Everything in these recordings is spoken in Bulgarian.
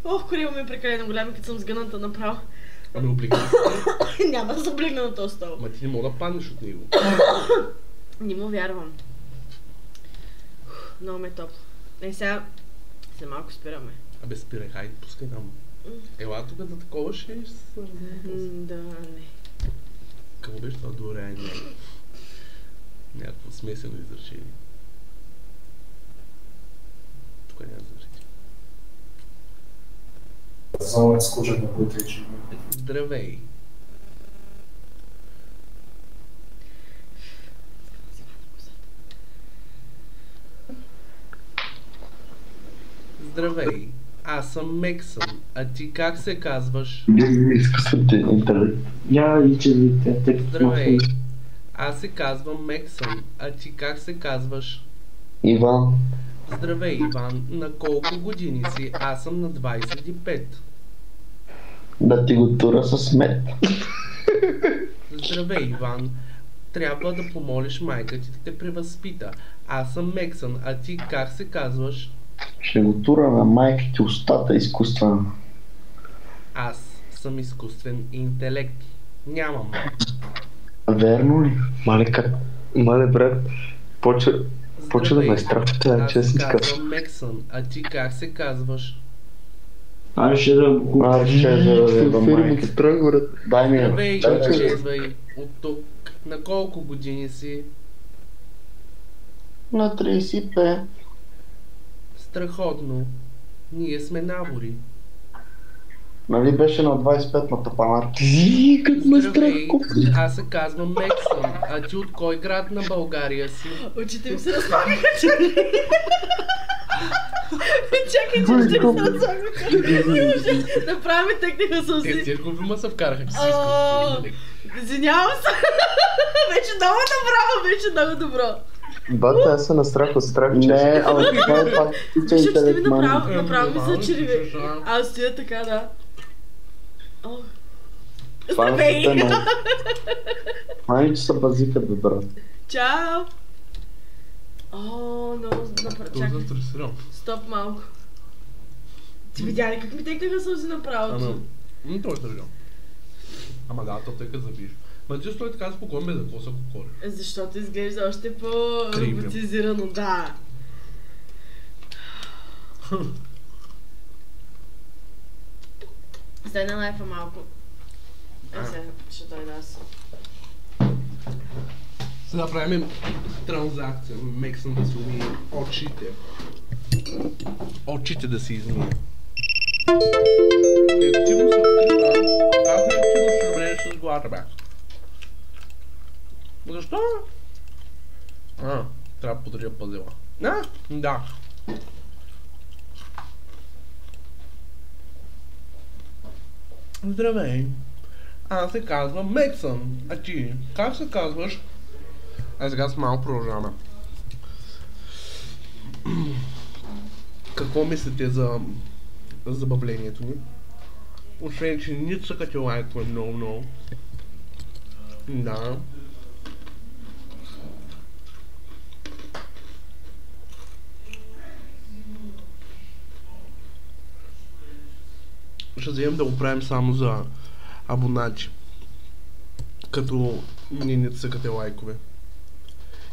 Ох, корема ми е прекалено голям, като съм сгъната направо. Ами облигна. Няма да се облигна на този стол. Ма ти не мога да паднеш от него. Не му вярвам. Много ме е топло. Сега се малко спираме. Абе спирай, хайде, пускай там. Ела тук да такова ще се Да, не. Какво беше това доряне? Някакво смесено изречение. Тук няма изречение. Само скучат на вътре. Здравей! Здравей! Аз съм Мексън, а ти как се казваш? Изкуствен интелект. Я изчезвите текст. Здравей! Аз се казвам Мексън, а ти как се казваш? Иван. Здравей, Иван, на колко години си? Аз съм на 25. Да ти го тура с мед. Здравей, Иван. Трябва да помолиш майка ти да те превъзпита. Аз съм Мексън, а ти как се казваш? Ще го тура на майка ти устата изкуствена. Аз съм изкуствен интелект. Нямам. Верно ли? Мале брат, почва да ме страх, Аз че се си казвам Мексън, а ти как се казваш? Аз ще да го Аз ще да майка. страх, брат. Дай ми Здравей, дай ми. изчезвай от тук. На колко години си? На 35. Страхотно. Ние сме набори. Нали беше на 25 на тапанат? Как ме страх, Здравей, куп. аз се казвам Мексън, а ти от кой град на България си? Очите ми се разпагаха, че... Чакай, че ще ми се разпагаха. Направо ми текнаха сълзи. Тези губи се вкараха, че си О, искат. Извинявам се. Беше много добро, беше много добро. Бата, аз се настрах от страх, че... Не, ама това е пак че Виждам, че ти ми интелект мани. направо ми се очереви. Аз стоя така, да. Ох. Това е Здравей! те мани. Мани, че са базика, бе, брат. Чао! О, много Това чакай. застресирам. Стоп малко. Ти видя ли как ми текнаха сълзи направо? Той е държал. Ама да, то тъй като забиш. Ма ти стой така спокойно, бе, за какво се кокориш? Защото изглежда още по-роботизирано, да. Стай на лайфа малко. Сега ще дойда аз. Сега правим транзакция. Мексън да си умие очите. Очите да си измие. Ефективно се открита. Как ефективно ще бъдеш с главата, бе? Защо? Трябва да подаря пазела. Да. Здравей. Аз се казвам Мексън. А ти, как се казваш? Сега с малко продължаваме. Какво мислите за забавлението ни? Освен, че ни цъкате лайкове много. Да. Ще вземем да го правим само за абонати. Като не цъкате лайкове.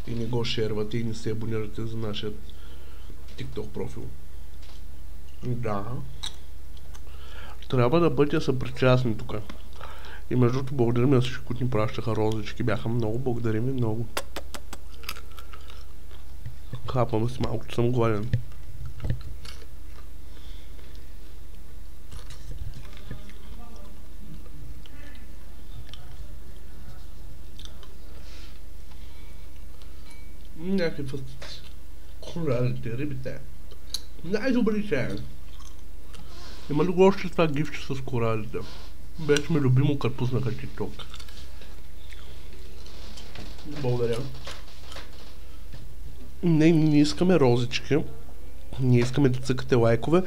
И не го шервате и не се абонирате за нашия TikTok профил. Да. Трябва да бъдете съпричастни тук. И между другото благодарим на всички, които ни пращаха розички. Бяха много, благодарим ви много. Хапам си малко, че съм гладен. Някакви фастици. Коралите, рибите. Най-добрите. Има ли го още това гифче с коралите? Беше ми любимо, като пуснаха TikTok. Благодаря. Не искаме розички. Ние искаме да цъкате лайкове,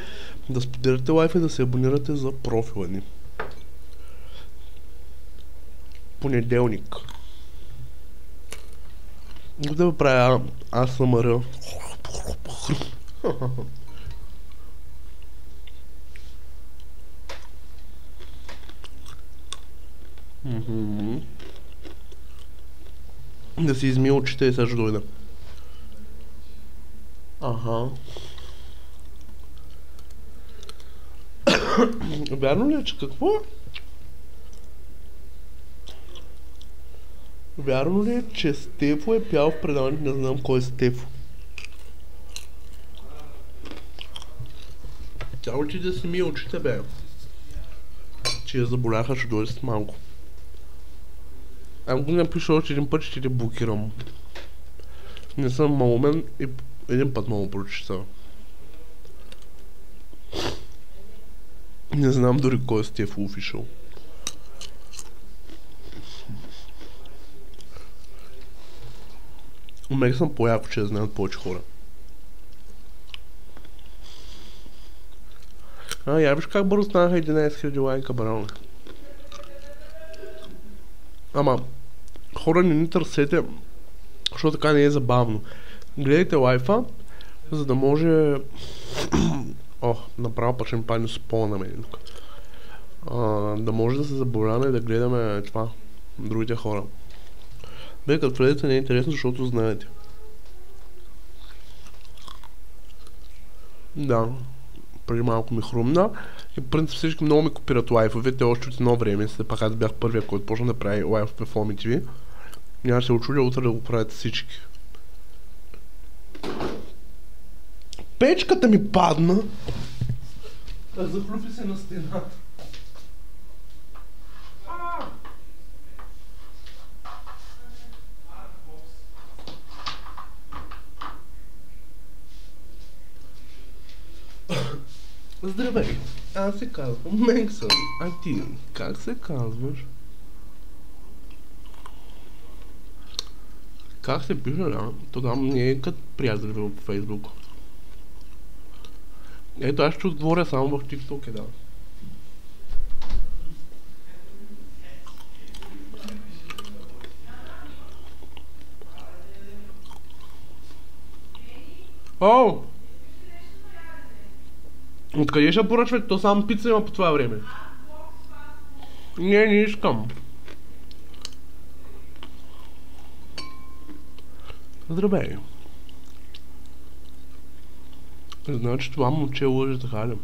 да споделяте лайфа и да се абонирате за профила ни. Понеделник. Да правя ASMR. Да си измия очите и сега ще дойда. Аха. Вярно ли е, че какво? Вярно ли е, че Стефо е пял в предаването? Не знам кой е Стефо. Тяло ти да си мия очите, бе. Че я заболяха, ще дойде с малко. Ако го напиша още един път, ще те блокирам. Не съм малумен и един път мога прочита. Не знам дори кой е Стефо Official. Мега съм по-яко, че да знаят повече хора. Я виж как бързо станаха 11 000 лайка, брално. Ама, хора не ни търсете, защото така не е забавно. Гледайте лайфа, за да може... направо пък ще ми падне спола на мен. Да може да се забавляме и да гледаме това, другите хора. Бе, като влезете не е интересно, защото знаете. Да, преди малко ми хрумна. И в принцип всички много ми копират лайфовете още от едно време. След пак аз бях първия, който почна да прави лайф в Fomi TV. Няма се очудя утре да го правят всички. Печката ми падна. Захлупи се на стената. Здравей, аз се казвам Мексън, а ти как се казваш? Как се пише, да? Тогава не е като приятели в Фейсбук. Ето аз ще отговоря само в TikTok, да. О! Откъде ще поръчвате? То само пица има по това време. Не искам. Здравей. Значи това момче лъже, така ли?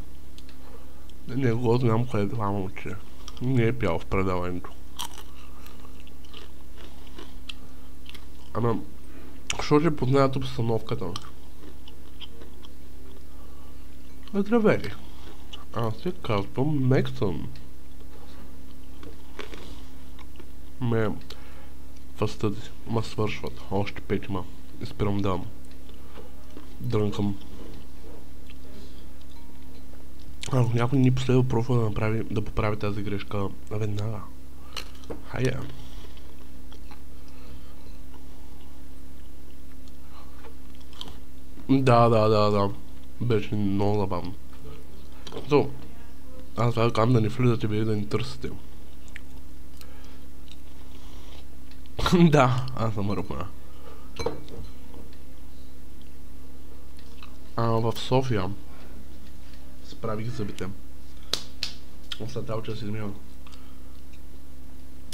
Не го знам къде е това момче. Не е пял в предаването. Ама, що ще познаят обстановката? Здравей. Аз се казвам Мексън. Фъстът ма свършват. Още 5 ма. И спирам да дрънкам. Ако някой ни последва профила да поправи тази грешка веднага. Хайде. Да. Беше много забавно. Аз това казвам да не влизате вие да ни търсите. Да, аз съм ръпна. В София справих зъбите. След тази че си измивам.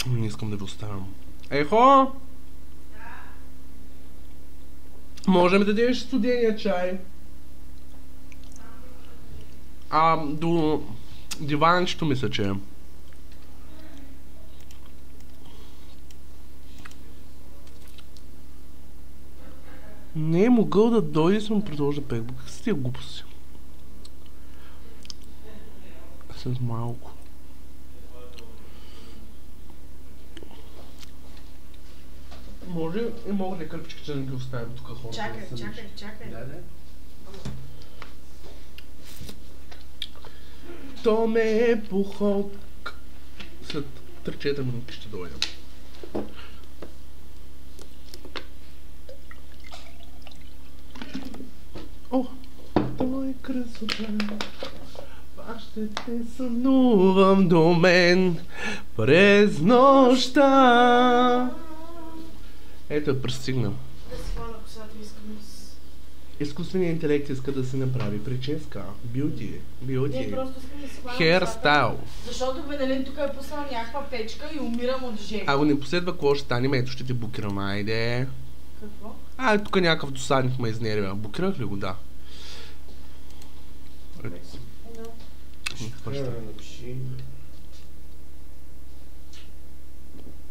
Не искам да ви оставям. Ехо! Може ми да дадеш студения чай? До диванчето мисля, че е. Не е могъл да дойде и съм предложил да пек. Как си тия глупости? С малко. Може и мога ли кърпичките да не ги оставим тук хората? Чакай. Да. То ме е похок. След 3-4 минути ще дойдем. О, той е красота. Пак ще те сънувам до мен през нощта. Ето я пристигнам. Да си хвана косата и искам Изкуственият интелект иска да се направи прическа. Бюти. Не, просто искам да си хвана Херстайл. Защото Венелин тук е пуснал някаква печка и умирам от жег. Ако не последва, какво ще стане? Ето ще те букирам, айде. Какво? Тук някакъв досадник ме изнервя. Букирах ли го? Да. Напиши.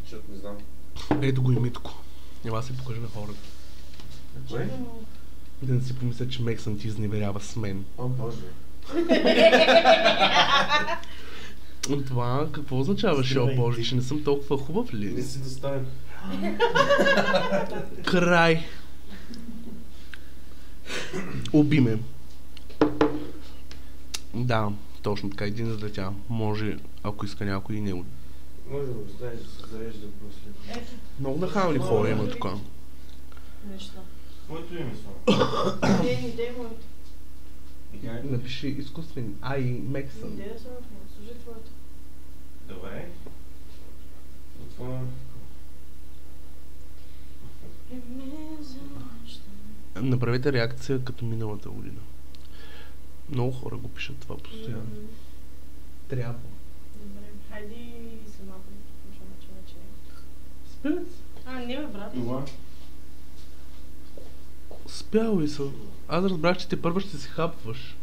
Защото не знам. Ето го и Митко. Ела се покажа на хората. Кое? Да не си помисля, че Мексън ти изневерява с мен. О, боже. Това какво означаваше, о боже, че не съм толкова хубав ли? Не си достоен. Край. Уби ме. Да, точно така, един за дете. Може, ако иска някой и не. Може да го оставиш да се зарежда после. Ето, Много нахални хора има тук. нещо. Моето име само. Не дай моето. Напиши изкуствен. Мексън. Не дай да сложа моето. Служи твоето. Добре. Това... Направете реакция като миналата година. Много хора го пишат това постоянно. Трябва. Добре. Хайди се малко. Защото Спец. не бе, брат. Това? Спял ли са? Аз разбрах, че те първо ще си хапваш.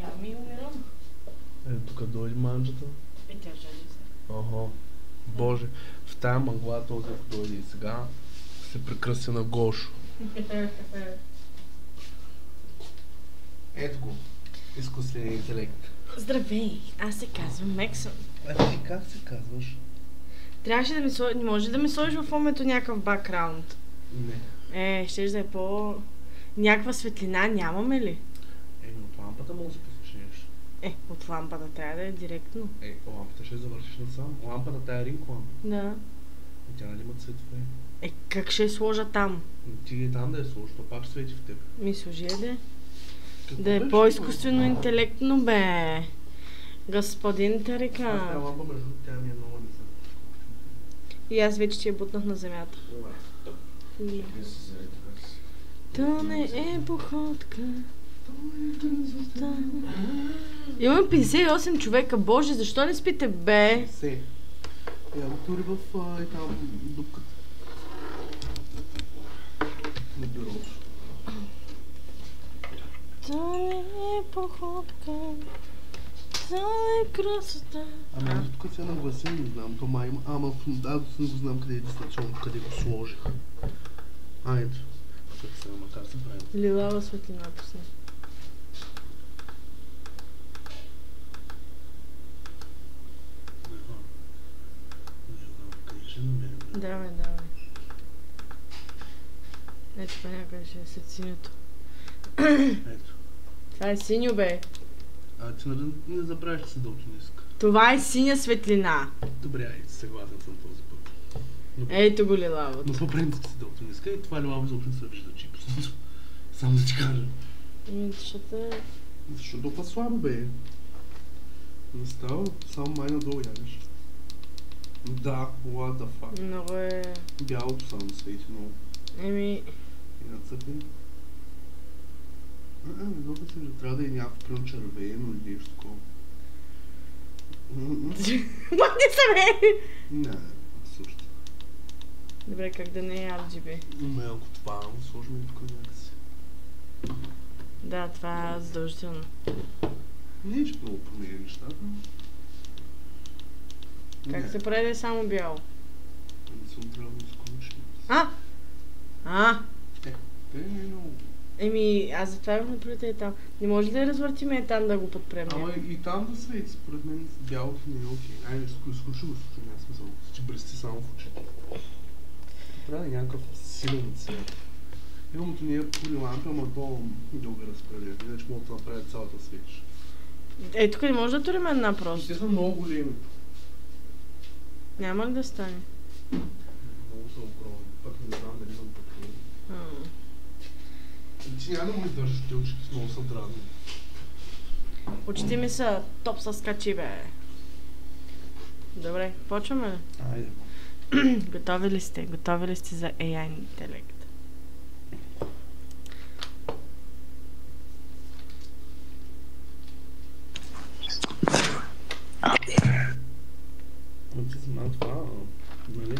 Я ми умирам. Тук дойде манджата. Тя жали се. Ага. Боже, в тая мъгла този дойде и сега се прекръси на Гошо. Ето го. Изкуственият интелект. Здравей, аз се казвам Мексън. А ти как се казваш? Трябваше да ми сложиш, не може да ми сложиш в момента някакъв бакграунд. Не. Щеш да е по... Някаква светлина нямаме ли? От лампата може да се послушнеш. От лампата трябва да е директно. Лампата ще завършиш насам. Лампата тая ринг лампа. Да. Тя нали има цветове? Как ще я сложа там? Ти там да я сложиш, то пак свети в теб. Ми служи да Какво да е беше по-изкуствено това? интелектно, бе. Господин Аз тая Тарика. лампа между тя ми е много низа. И аз вече ти я бутнах на земята. Не се зареди. То не е походка. Имаме 58 човека, боже, защо не спите, бе? Се. Я го тури в там дупката. На бюрото. То не е походка. То е красота. Ама тук се нагласи, не знам, то май има. Ама аз не го знам къде е дистанционно, къде го сложих. Ето. Тук сега макар се правим. Лилава светлина пусна. Къде ще намерим? Давай. Ето па някъде ще е след синьото. Ето. Това е синьо, бе. Ти нали не забравяш, че си дълтониска. Това е синя светлина. Добре, айде, съгласен съм този път. Ето го лилавото. Но по принцип си дълтониска и това лилаво изобщо не се вижда чипсното. Само да ти кажа. Защото е... Защо толкова слабо, бе? Не става, само май надолу ядеш. Да, what the fuck. Много е... Бялото само свети много. Еми... И нацъпи. Не знам се, че трябва да е някакво прям червено или нещо такова. Махни се, бе! Не, също. Добре, как да не е RGB? Ама ако това, сложим и тук някакси. Да, това е задължително. Не е, че много променя нещата. Как се прави да е само бяло? Не съм трябва да изключим. Не е много. Еми, аз затова имах напред там. Не може ли да развъртиме там да го подпрем? Ама и там да свети, според мен бялото не е окей. Айде, изключи го, няма смисъл. Ще бръсти само в очите. Трябва да е някакъв силен цвет. Имамото не е пули лампи, ама то дълга разпределя. Иначе могат да направят цялата свеч. Тук не може да турим една просто. Те са много големи. Няма ли да стане? Много са огромни. Пък не знам дали имам такива. Ти няма да му издържаш те очки, много са дразни. Очите ми са топ с качи, бе. Добре, почваме ли? Айде. Готови ли сте? Готови ли сте за AI интелект? Ти знам това, нали?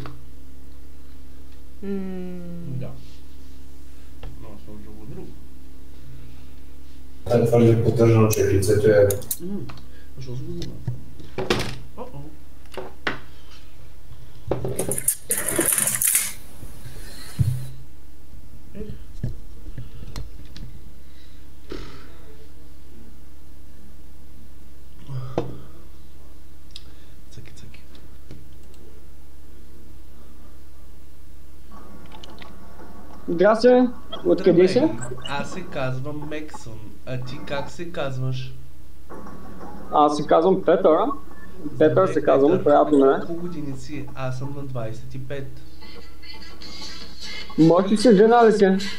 Да. Но аз съм друго. Това твърде поддържано, че лицето е... Защо се го знам? Цъки. Здрасти, откъде си? Аз се казвам Мексън, а ти как се казваш? Аз се казвам Петър. Петър се казвам, приятно ме. Колко години си? Аз съм на 25. Може ли си жена ли си?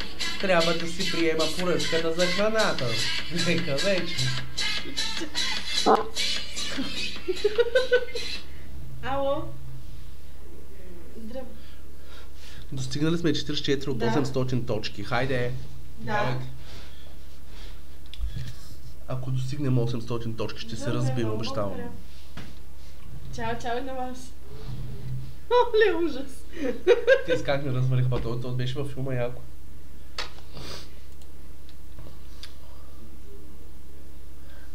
Трябва да си приема поръчката за храната. Нека вече. Ало? Здрав... Достигнали сме 44 от 800 точки. Хайде! Да. Ако достигнем 800 точки, ще се разбим, обещавам. Чао и на вас. Оле, ужас. Те как ме развалих, това беше във филма яко.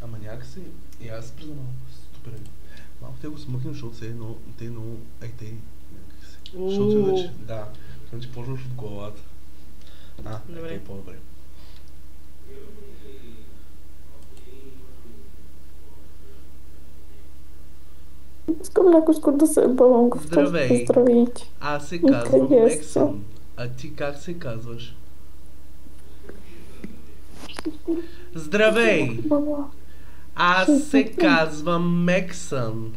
Ама някакси, и аз преди малко, супер. Малко те го смъкнем, защото се едно, те много, те някакси. Защото вече, да, значи почваш от главата. Добре. Е по-добре. Искам леко да се ебавам в Здравей! Здравейте! Аз се казвам Откъде Мексън. А ти как се казваш? Здравей! Аз се казвам Мексън.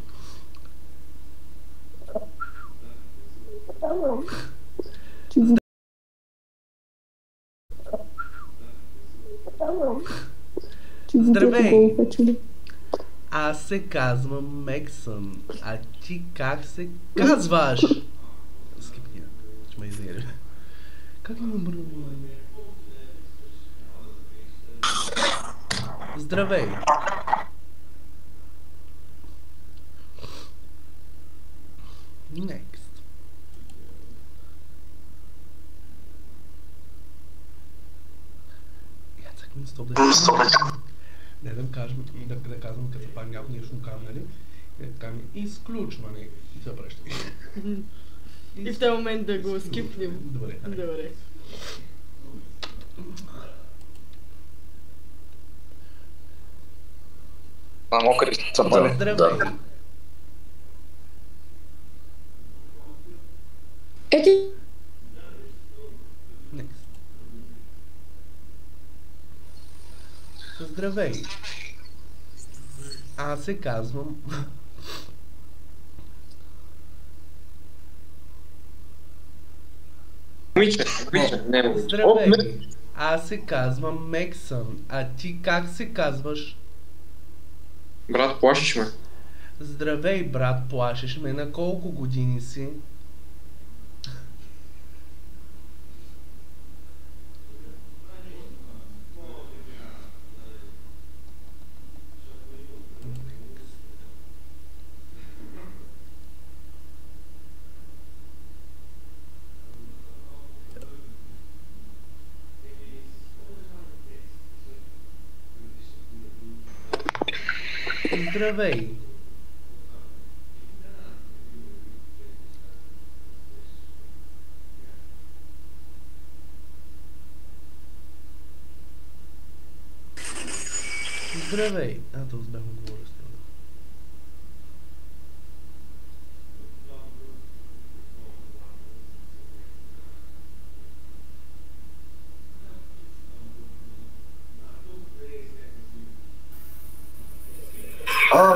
Здравей! Аз се казвам Мексън. А ти как се казваш? Скипния. Ще ме изгере. Как ли ме обърна внимание? Здравей! Next. Яцък ми стоп да не да кажем, да казвам като пак някой нещо кажем, нали? И да кажем изключване и се прещай. И в този момент да го скипнем. Добре. Добре. Мокри цапали. Здравей! Ети! Next. Здравей! Аз се казвам... Момиче, не момиче. Здравей! Аз се казвам Мексън, а ти как се казваш? Брат, плашиш ме. Здравей, брат, плашиш ме. На колко години си? Здравей! Здравей! То успях да говоря с него.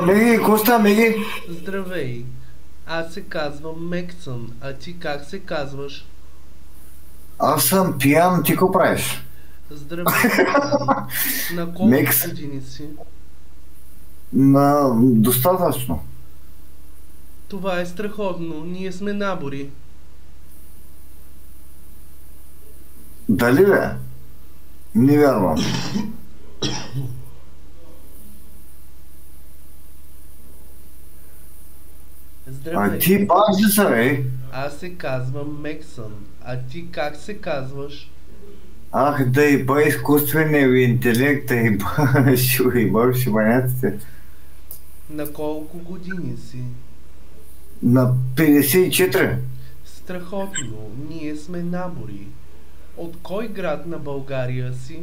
Меги, Коста, Меги! Здравей! Аз се казвам Мексън, а ти как се казваш? Аз съм пиян, ти какво правиш? Здравей! На колко години си? Достатъчно. Това е страхотно. Ние сме набори. Дали бе? Не вярвам. Здравей. А ти пак ли са, бе? Аз се казвам Мексън. А ти как се казваш? Ах, да еба изкуствения интелект, да еба шибаняците. На колко години си? На 54. Страхотно. Ние сме набори. От кой град на България си?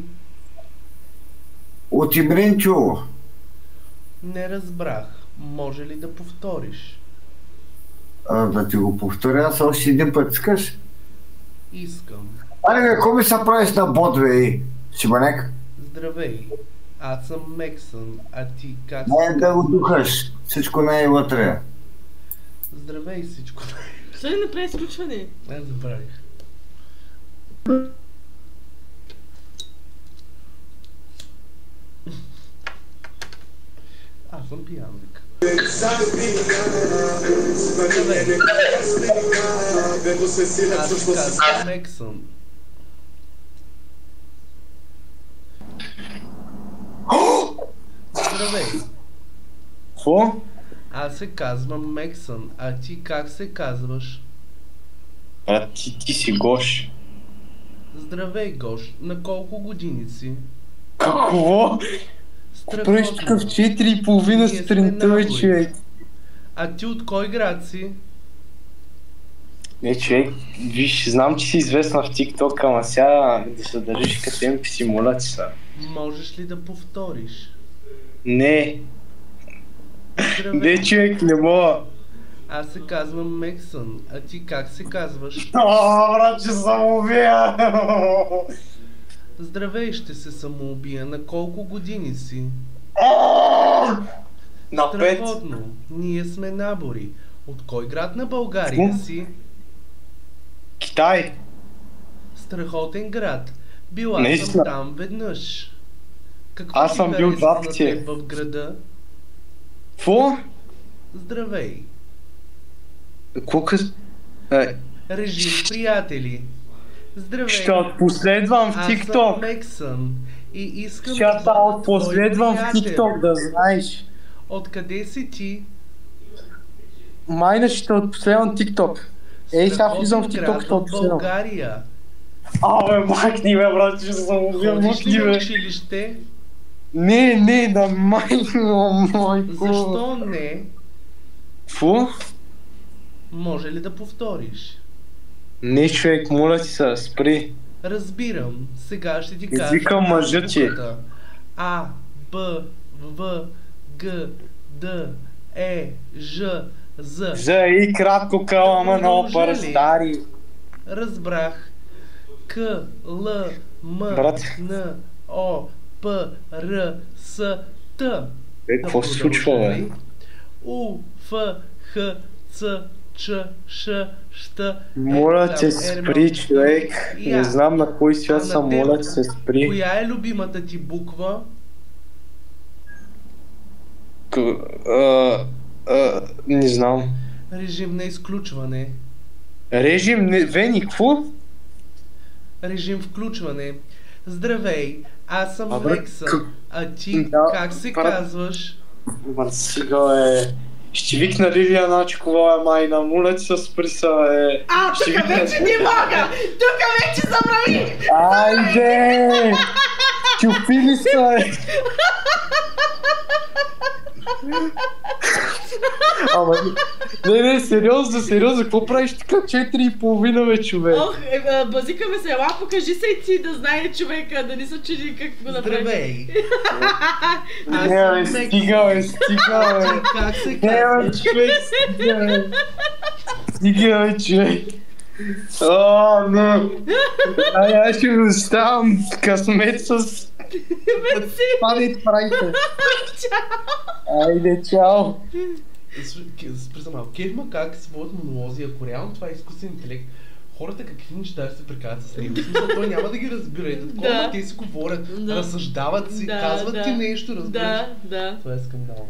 От Ибринчово. Не разбрах. Може ли да повториш? Да ти го повторя, аз още един път искаш. Искам. Али бе, какво ми се правиш на бот, бе, шибаняк? Здравей. Аз съм Мексън. А ти как Не да го духаш. Всичко най-вътре. Здравей всичко. Ще ли направи изключване? Аз забравих. Аз съм пиянник. Аз се казвам Мексън. Здравей. Какво? Аз се казвам Мексън, а ти как се казваш? А ти си Гош. Здравей, Гош. На колко години си? Какво? Правиш тук в 4:30 сутринта, бе, човек. А ти от кой град си? Не, човек, виж, знам, че си известна в TikTok, ама сега да се държиш като NPC, моля ти са. Можеш ли да повториш? Не. Здравей. Не, човек, не мога. Аз се казвам Мексън, а ти как се казваш? Брат, че самоубия! Здравей, ще се самоубия. На колко години си? На 5. Страхотно. Ние сме набори. От кой град на България си? Китай. Страхотен град. Била съм там веднъж. Какво аз съм бил два пъти в града? Какво? Здравей. Кука? Режим, приятели. Здравей. Ще последвам в TikTok. Аз съм Мексън и искам ще последвам в TikTok, да знаеш. Откъде си ти? Майна ще последвам TikTok. Ей, сега влизам в TikTok, ще последвам. България. Абе, махни ме, брат, ще съм убил, махни ме. Училище? Не, да майко. Защо не? Фу? Може ли да повториш? Не, човек, моля ти се, спри. Разбирам. Сега ще ти кажа. Извикам мъжа ти. А, Б, В, Г, Д, Е, Ж, З. За и кратко кълама на опър, стари. Разбрах. К, Л, М, Н, О, П, Р, С, Т. Какво се случва, бе? У, Ф, Х, Ц, Ч, Ш, Щ. Моля те, спри, човек. Не знам на кой свят съм, моля те се спри. Коя е любимата ти буква? Не знам. Режим на изключване. Режим, Вени, какво? Режим включване. Здравей, аз съм Мексън, а ти как се казваш? Сега ще викна Лилия Начкова, майна, моля ти се спри са, тук вече не мога! Тук вече забравих! Айде! Чупили са, Ама не, сериозно, какво правиш така 4:30, бе, човек? Ох, базикаме се, ела, покажи се и ти да знае човека, да не се чуди как го направи. Здравей! Не, стига, бе. Как се казваш? Стига, бе, човек. О, не. Аз ще го оставам късмет с... Памет правите. Айде, чао. Спри малко. Кефма как се водят монолози, ако реално това е изкуствен интелект, хората какви неща ще се прекарат с него. В смисъл, той няма да ги разбира. Такова, те си говорят, разсъждават си, казват ти нещо, разбираш. Да. Това е скандално.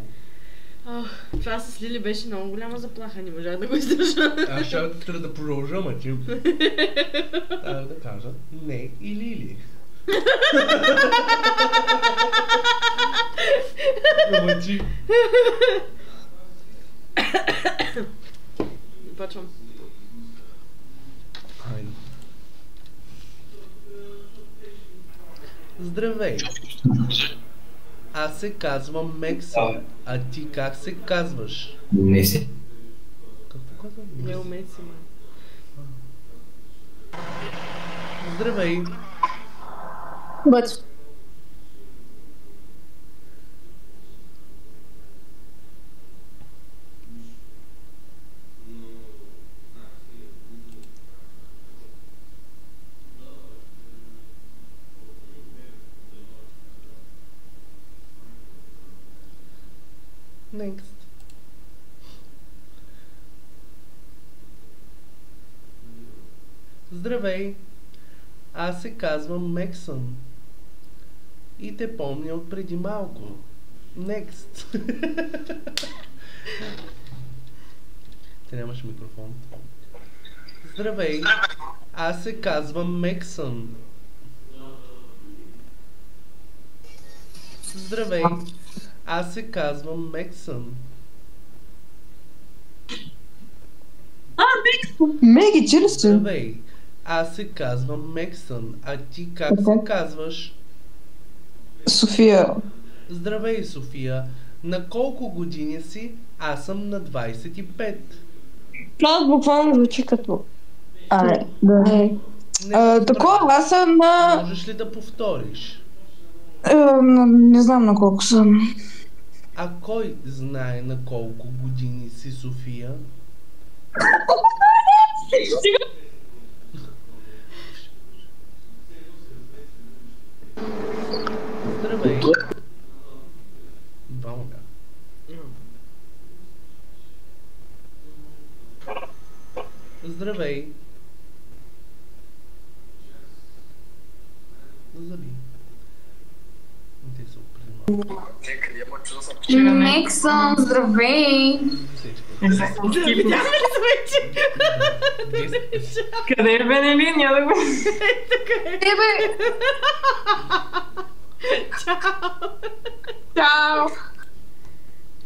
Това с Лили беше много голяма заплаха, не можах да го издържа. Аз ще трябва да продължа, ма ти. Да кажа не и Лили. Ама ти. Почвам. Хайде. Здравей! Аз се казвам Мексон, а ти как се казваш? Не си. Какво казвам? Не умеет си, ма. Здравей! Бъчо. Next. Здравей! Аз се казвам Мексън. И те помня от преди малко. Next. Ти нямаш микрофон. Здравей! Аз се казвам Мексън. Здравей! Аз се казвам Мексън. Меги, че ли си? Здравей! Аз се казвам Мексън. А ти как се казваш? София. Здравей, София. На колко години си? Аз съм на 25. Това буквално звучи като... да. Не Такова, аз съм на... Можеш ли да повториш? Не знам на колко съм. А кой знае на колко години си, София? Здравей! Двама бяха. Здравей! Заби. Те са определено. Мексън, здравей! Видяхме ли вече? Къде е Бенели? Няма да го... Тебе! Чао!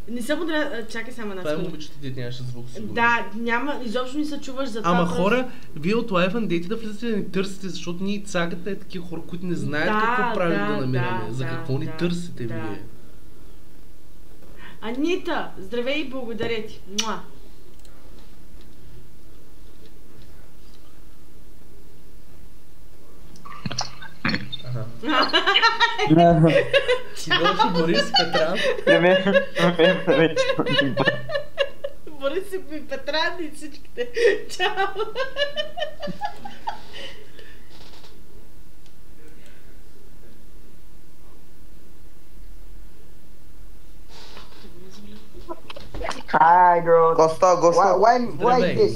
Не съм подряд... Чакай само една Това е секунда. момичето, дете нямаше звук сигурно. Да, няма, изобщо не се чуваш за това. Ама просто. хора, вие от лайфа дейте да влизате да ни търсите, защото ние цагата е такива хора, които не знаят какво правим да намираме. За какво ни търсите вие? Анита, здравей и благодаря ти. Муа. Ти беше Борис Петран? Борис и Петран и всичките. Чао! Hi, bro. Госто. Why this?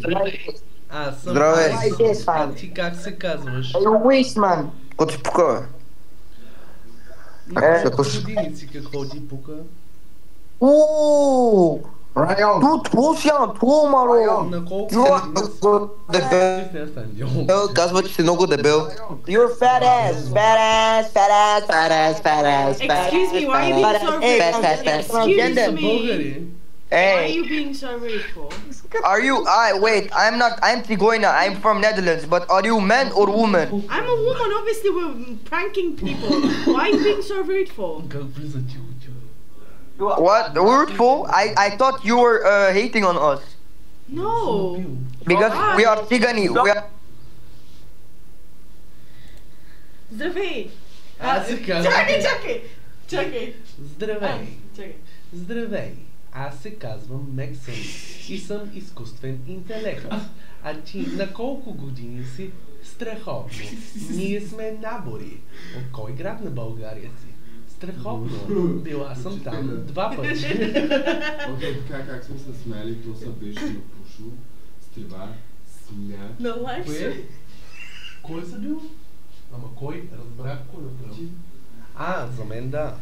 Аз съм Здравей. А ти как се казваш? You waste, man. Какво ти пука, На колко години си, какво ти пука? Район. Маро. На колко дебел. Казва, че си много дебел. You're fat ass. Excuse me, why are you being so rude? Excuse me. Българи? Why are you being so rude for? Are you? Wait. I'm Tigoina. I'm from Netherlands. But are you man or woman? I'm a woman, obviously we're pranking people. Why are you being so rude for? Как влиза тихо? What? Rude for? I thought you were hating on us. No. Because we are Tigani. We are... Здравей! Аз се казвам... Чакай! Здравей! Чакай. Здравей! Аз се казвам Мексън и съм изкуствен интелект. А ти на колко години си? Страхотно. Ние сме набори. От кой град на България си? Страхотно. Била съм там 2 пъти. Окей, така как сме се смяли, то са беше на пушу, стива, смях. На лайф Кое? Кой са бил? Ама кой? Разбрах кой направи. За мен да.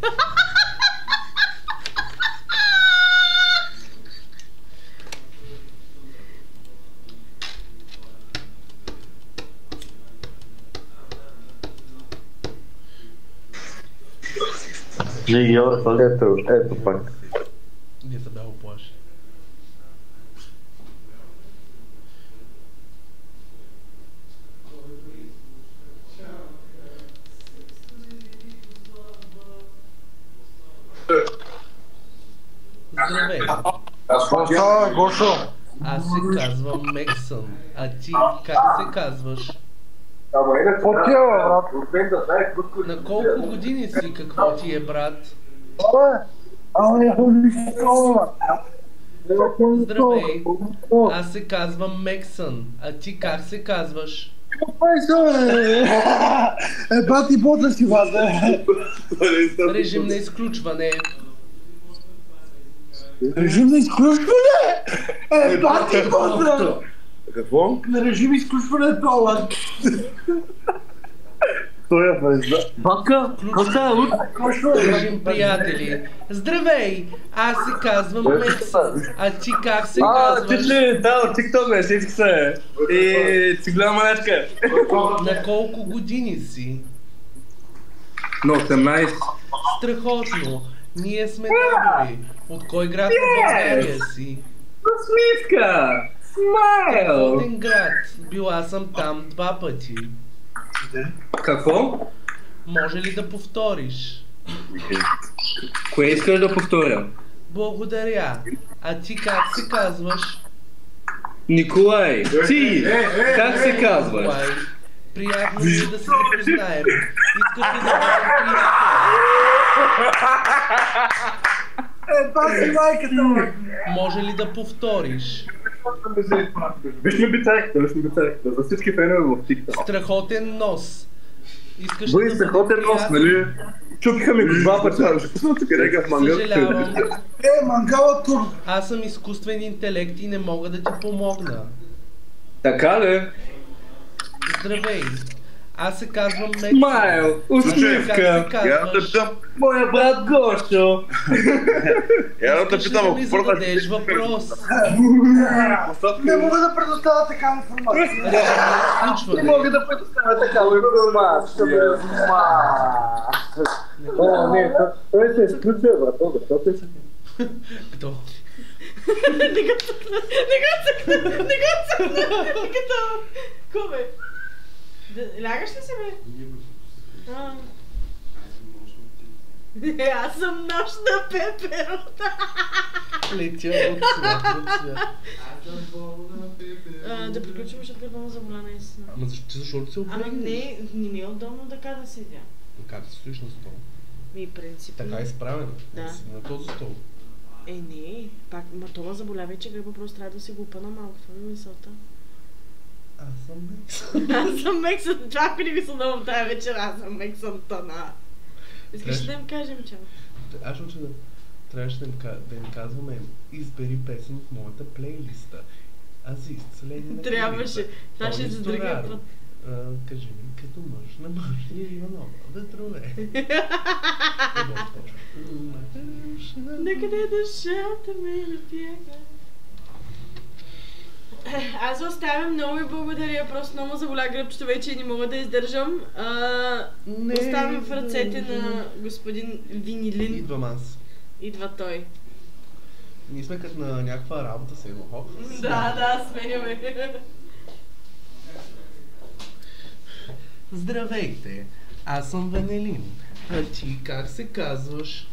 Ето пак. Не се бях оплаши. Здравей! Гошо! Аз се казвам Мексън, а ти как се казваш? На колко години си? Какво ти е, брат? Здравей! Аз се казвам Мексън, а ти как се казваш? Бати бота си вас, Режим на изключване. Режим на изключване? Бати бота! Какво? На режим изключване долар. Той е възда. Бака, Режим, приятели. Здравей! Аз се казвам Мексън, а ти как се казваш? Да, от TikTok бе, сетих се. И си гледам манечка. На колко години си? На 18. Страхотно! Ние сме набори. От кой град на България си? Смивка! Смайл! Страхотен град. Била съм там 2 пъти. Какво? Може ли да повториш? Кое искаш да повторя? Благодаря. А ти как се казваш? Николай! Ти! Как се казваш? Николай. Приятно ми е да се запознаем. Искаш ли да бъдем приятели? Бати майката! Може ли да повториш? Виж ми бицарката, за всички фенове в TikTok. Страхотен нос. Искаш ли Бъй да страхотен бъдем нос, приятели? нали? Чупиха ми го 2 пъти, ще пусна цигарека в мангал. Съжалявам. Мангала тур! Аз съм изкуствен интелект и не мога да ти помогна. Така ли? Здравей! Аз се казвам Мексън. Смайл! Усмивка! Моя брат Гошо! Искаш ли да ми зададеш въпрос? Не мога да предоставя такава информация. Не мога да предоставя такава информация. О, не, той се изключва, брат, защото си... Кто? Не го цъкна! Кубе? Лягаш ли се, бе? Аз съм нощна пеперота. Летя от свят. Да приключим, защото гърба му заболя наистина. Ама защото се обрегнеш? Не ми е удобно така да седя. Как да стоиш на стол? Принципно. Така е изправена. Да. На този стол. Не, пак, това заболя вече гърба, просто трябва да си го опъна малко. Това ми мисълта. Аз съм Мексън. Аз съм Мексън. Това ако не ми се много тази вечер, аз съм Мексън тона. Искаш да им кажем чао? Аз ще трябваше да им казваме, избери песен от моята плейлиста. Азист, следи на трябваше. Това ще за другия път. Кажи ми, като мъж на мъж Иванова, ветрове. Некъде душата ме напяга. Аз оставям, много ви благодаря, просто много заболя гръбчето вече и не мога да издържам. Оставям в ръцете на господин Винилин. Идвам аз. Идва той. Ние сме като на някаква работа с едно хок. Да, сменяме. Здравейте, аз съм Венелин. А ти как се казваш?